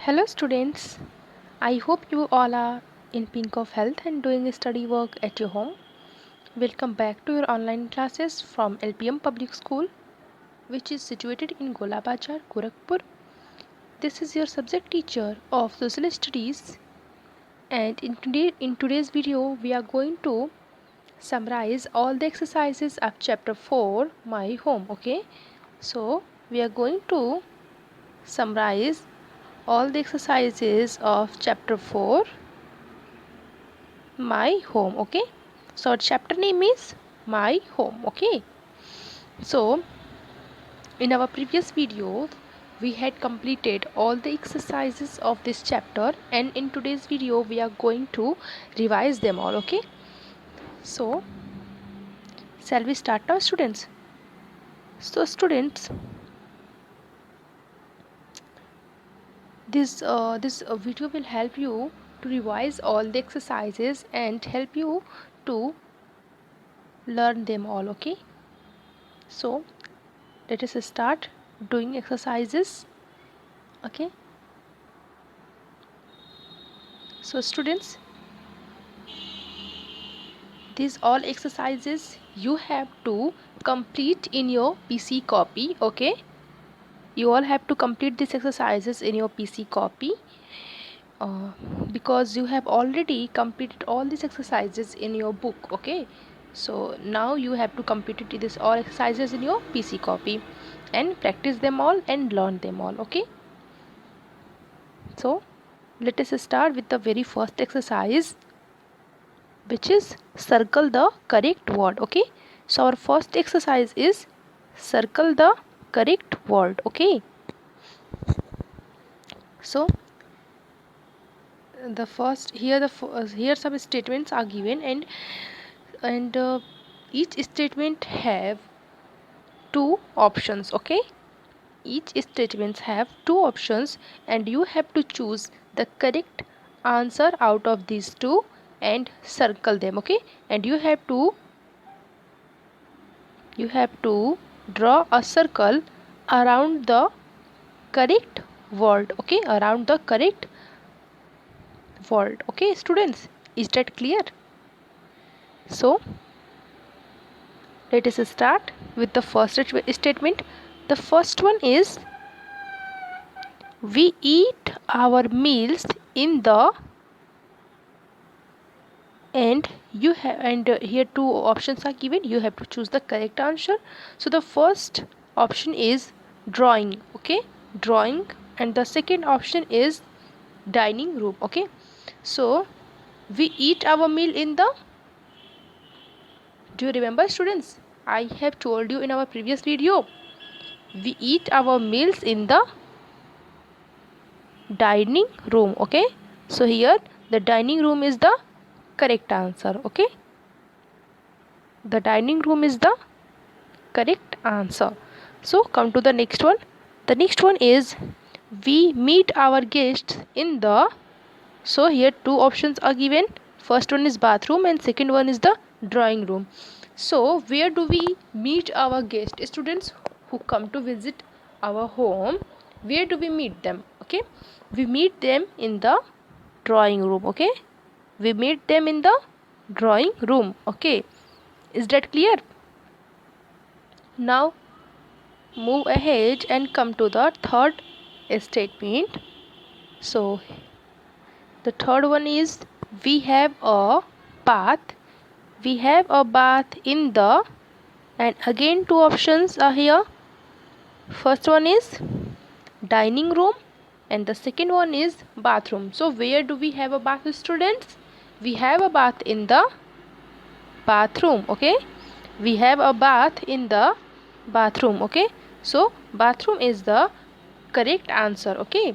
Hello students, I hope you all are in pink of health and doing study work at your home. Welcome back to your online classes from LPM Public School, which is situated in Golabazar, Gorakhpur. This is your subject teacher of Social Studies, and in today's video we are going to summarize all the exercises of chapter 4 My Home. Okay, so we are going to summarize all the exercises of chapter 4 My Home. Okay, so chapter name is My Home. Okay, so in our previous video we had completed all the exercises of this chapter, and in today's video we are going to revise them all. Okay, so shall we start now, students? So students, this video will help you to revise all the exercises and help you to learn them all. Okay, so let us start doing exercises. Okay, so students, these all exercises you have to complete in your PC copy. Okay, you all have to complete these exercises in your PC copy uh, because you have already completed all these exercises in your book. Okay, so now you have to complete this all exercises in your PC copy and practice them all and learn them all. Okay, so let us start with the very first exercise, which is circle the correct word. Okay, so our first exercise is circle the correct word. Okay, so the first here some statements are given, and each statement have two options. Okay, each statements have two options and you have to choose the correct answer out of these two and circle them. Okay, and you have to draw a circle around the correct word. Okay, around the correct word. Okay students, is that clear? So let us start with the first statement. The first one is we eat our meals in the, and you have, and here two options are given, you have to choose the correct answer. So the first option is drawing. Okay, drawing, and the second option is dining room. Okay, so we eat our meal in the, do you remember students, I have told you in our previous video, we eat our meals in the dining room. Okay, so here the dining room is the correct answer. Okay, the dining room is the correct answer. So come to the next one. The next one is we meet our guests in the, so here two options are given, first one is bathroom and second one is the drawing room. So where do we meet our guests, students who come to visit our home? Where do we meet them? Okay, we meet them in the drawing room. Okay, we meet them in the drawing room. Okay, is that clear? Now move ahead and come to the third statement. So the third one is we have a bath. We have a bath in the, and again two options are here. First one is dining room and the second one is bathroom. So where do we have a bath, students? We have a bath in the bathroom. Okay, we have a bath in the bathroom. Okay, so bathroom is the correct answer. Okay,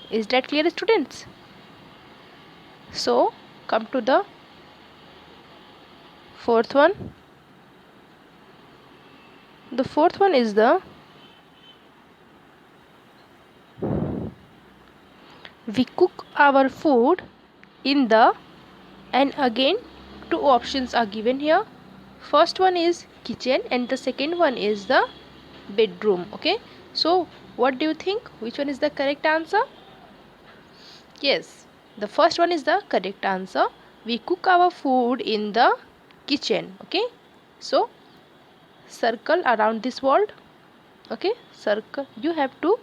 is that clear, students? So come to the fourth one. The fourth one is the we cook our food in the, and again two options are given here. First one is kitchen and the second one is the bedroom. Okay, so What do you think? Which one is the correct answer? Yes, the first one is the correct answer. We cook our food in the kitchen. Okay, so circle around this world. Okay, circle. You have to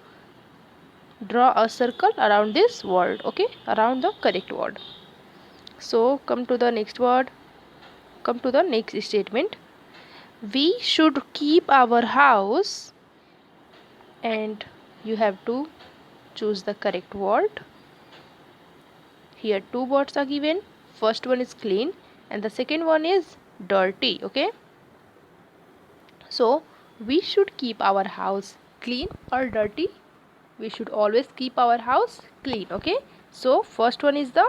draw a circle around this word. Okay, around the correct word. So come to the next word. Come to the next statement. We should keep our house, and you have to choose the correct word. Here two words are given. First one is clean and the second one is dirty. Okay, so we should keep our house clean or dirty? We should always keep our house clean. Okay, so first one is the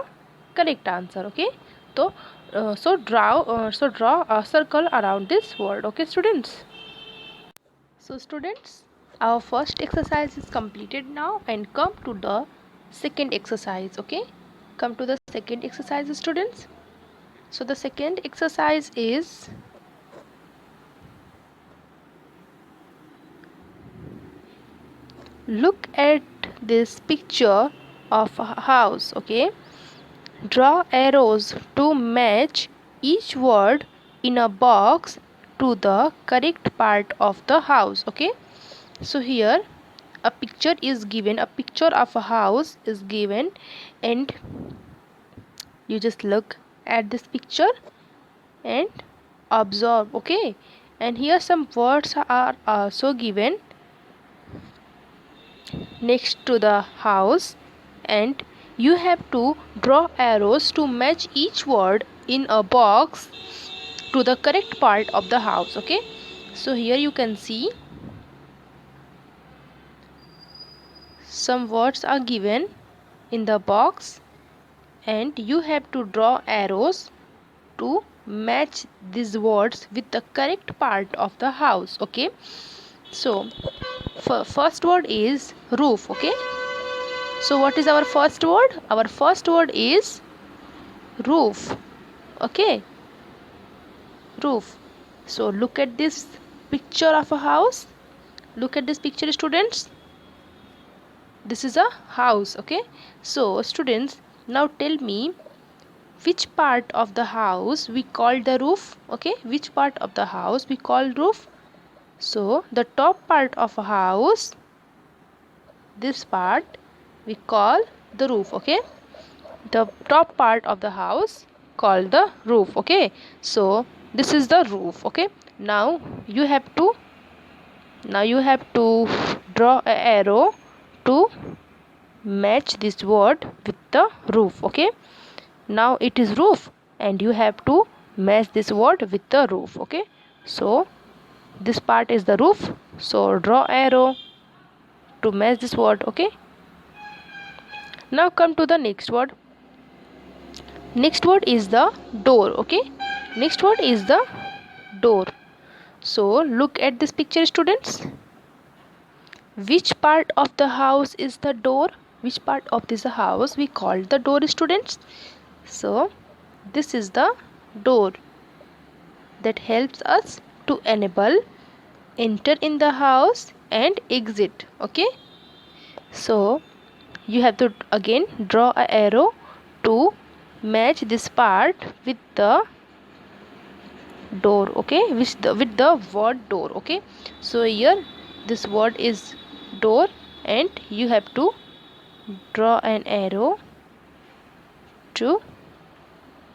correct answer. Okay, so draw a circle around this word. Okay, students. So students, our first exercise is completed now, and come to the second exercise. Okay, come to the second exercise, students. So the second exercise is, look at this picture of a house. Okay, draw arrows to match each word in a box to the correct part of the house. Okay, so here a picture is given, a picture of a house is given, and you just look at this picture and observe. Okay, and here some words are also given next to the house, and you have to draw arrows to match each word in a box to the correct part of the house. Okay, so here you can see some words are given in the box, and you have to draw arrows to match these words with the correct part of the house. Okay, so first word is roof. Okay, so what is our first word? Our first word is roof. Okay, roof. So look at this picture of a house. Look at this picture, students. This is a house. Okay, so students, now tell me which part of the house we call the roof. Okay, which part of the house we call roof? So the top part of a house, this part we call the roof. Okay, the top part of the house called the roof. Okay, so this is the roof. Okay, now you have to draw an arrow to match this word with the roof. Okay, now it is roof and you have to match this word with the roof. Okay, so this part is the roof, so draw arrow to match this word. Okay, now come to the next word. Next word is the door. Okay, next word is the door. So look at this picture, students. Which part of the house is the door? Which part of this house we call the door, students? So this is the door that helps us to enable enter in the house and exit. Okay, so you have to again draw an arrow to match this part with the door. Okay, with the word door. Okay, so here this word is door and you have to draw an arrow to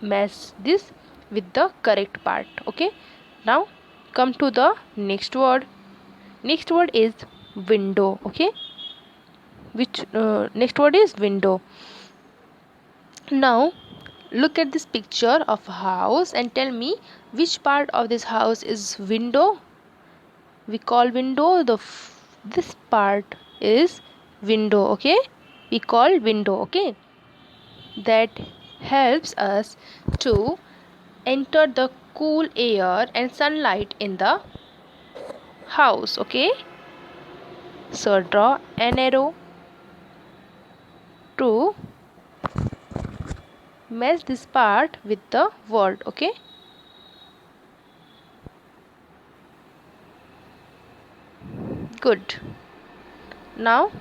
match this with the correct part. Okay, now come to the next word. Next word is window. Okay, which next word is window. Now look at this picture of a house and tell me which part of this house is window. We call window this part is window. Okay, we call window. Okay, that helps us to enter the cool air and sunlight in the house. Okay, so draw an arrow to match this part with the word. Okay, good. now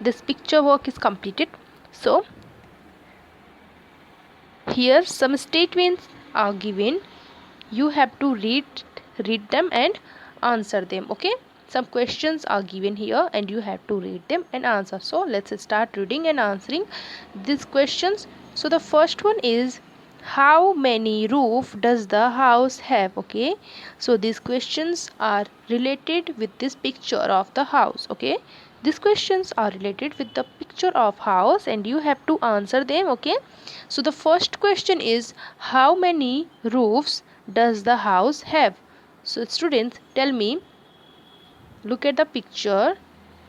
this picture work is completed. So here some statements are given, you have to read them and answer them. Okay, some questions are given here and you have to read them and answer. So let's start reading and answering these questions. So the first one is, how many roof does the house have? Okay, so these questions are related with this picture of the house. Okay, these questions are related with the picture of house and you have to answer them. Okay, so the first question is, how many roofs does the house have? So students, tell me, look at the picture,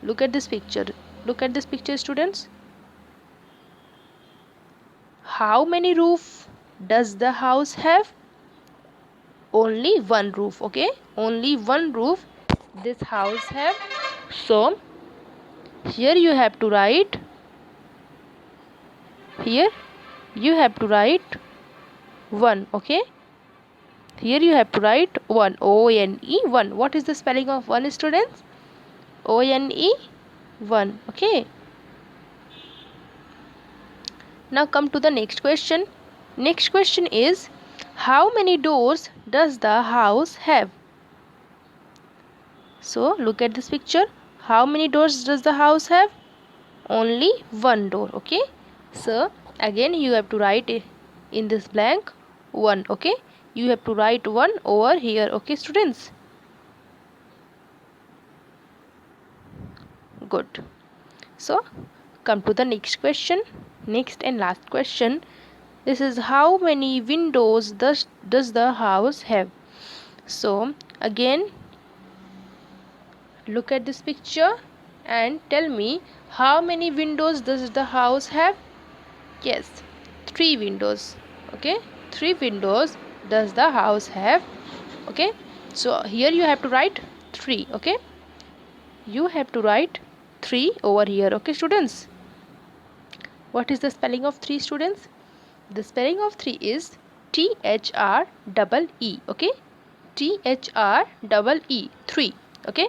look at this picture, look at this picture students. How many roof does the house have? Only one roof. Okay, only one roof this house have. So here you have to write, here you have to write 1. Okay, here you have to write 1, O-N-E, 1. What is the spelling of 1 students? O-N-E, 1. Okay, now come to the next question. Next question is, how many doors does the house have? So look at this picture. How many doors does the house have? Only one door. Okay, so again you have to write in this blank 1. Okay, you have to write 1 over here. Okay students, good. So come to the next question, next and last question. This is, how many windows does the house have? So again look at this picture and tell me, how many windows does the house have? Yes, 3 windows. Okay, 3 windows does the house have. Okay, so here you have to write 3. Okay, you have to write 3 over here. Okay students, what is the spelling of 3 students? The spelling of 3 is T-H-R-E-E. Okay, T-H-R-E-E, 3. Okay,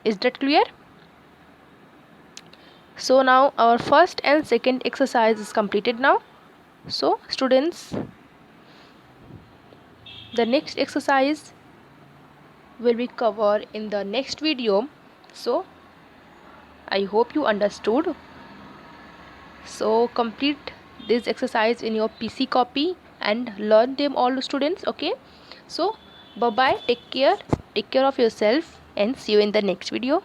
is that clear? So now our first and second exercise is completed now. So students, the next exercise will be covered in the next video. So I hope you understood. So complete this exercise in your PC copy and learn them all students. Okay, so bye bye, take care of yourself and see you in the next video.